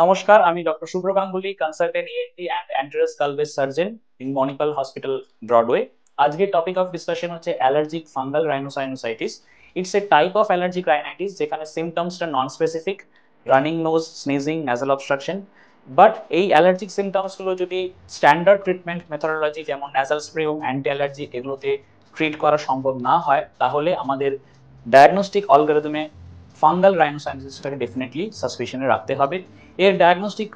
নমস্কার, আমি doctor Shubhra Ganguly, consultant ENT and anterior salvage surgeon in Manipal hospital, Broadway. আজকের topic of discussion হচ্ছে allergic fungal rhinosinusitis. It's a type of allergic rhinitis যেখানে সিমটমসটা non specific, running nose, sneezing, nasal obstruction. But এই allergic সিমটমসগুলো যদি standard treatment methodology যেমন nasal spray এবং anti allergy এগুলোতে ট্রিট করা সম্ভব না হয়, তাহলে আমাদের ডায়াগনস্টিক অ্যালগরিদমে ফাঙ্গাল রাইনোসাইনোসাইটিসটাকে ডেফিনেটলি সাসপিশনে রাখতে হবে। এর ডায়াগনস্টিক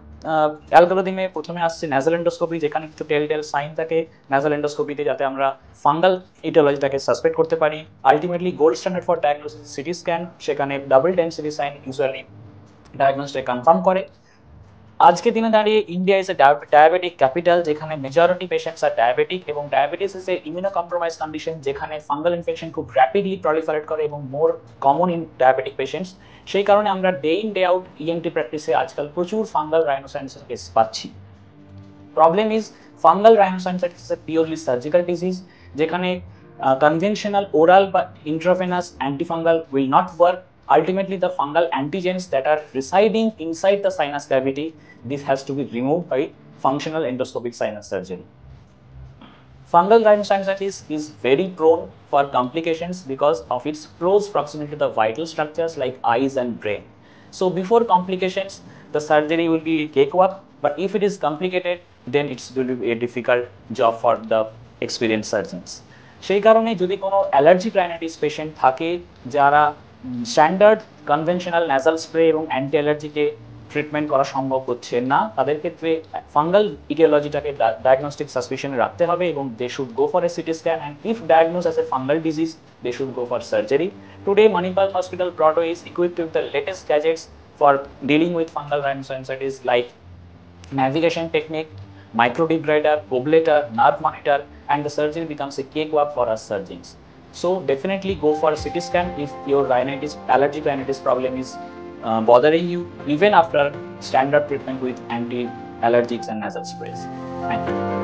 অ্যালগরিদমে প্রথমে আসছে ন্যাজাল এন্ডোস্কোপি, যেখানে কিছু টেল সাইন থাকে ন্যাজাল এন্ডোস্কোপিতে, যাতে আমরা ফাঙ্গাল ইটিওলজিটাকে সাসপেক্ট করতে পারি। Ultimately gold standard for diagnosis CT scan, সেখানে ডাবল ডেন্সিটি সাইন ইউজুয়ালি ডায়াগনোসটাকে কনফার্ম করে। আজকে দিনে দাঁড়িয়ে India is a diabetic capital, যেখানে মেজরিটি পেশেন্টস আর ডায়াবেটিক, এবং diabetes is a immuno compromise condition যেখানে ফাঙ্গাল ইনফেকশন খুব র্যাপিডলি প্রলিফারেট করে এবং more common in diabetic patients. সেই কারণে আমরা day in day out ENT প্র্যাকটিসে আজকাল প্রচুর ফাঙ্গাল রাইনোসাইনোসিস কেস পাচ্ছি। Problem is fungal রাইনোসাইনোসাইটিস is a purely surgical disease, যেখানে কনভেনশনাল ওরাল বা intravenous antifungal will not work. Ultimately, the fungal antigens that are residing inside the sinus cavity, this has to be removed by functional endoscopic sinus surgery. Fungal rhinosinusitis is very prone for complications because of its close proximity to the vital structures like eyes and brain. So before complications, the surgery will be a cakewalk, but if it is complicated, then it's going to be a difficult job for the experienced surgeons. সেই কারণে যদি কোনো allergic rhinitis patient থাকে যারা standard conventional nasal spray এবং anti অ্যালার্জিকে treatment করা সম্ভব হচ্ছে না, তাদের ক্ষেত্রে ফাঙ্গাল ইটিওলজিটাকে ডায়াগনস্টিক সাসপিশনে রাখতে হবে এবং they should go for a CT scan, and if diagnose as a fungal disease they should go for surgery. Today Manipal Hospital, Broadway is equipped with the latest gadgets for dealing with fungal rhinosinusitis like navigation technique, microdebrider, oblator, nerve monitor, and the surgery becomes a cakewalk for us surgeons. So definitely go for a CT scan if your rhinitis, allergic rhinitis problem is bothering you, even after standard treatment with anti-allergics and nasal sprays. Thank you.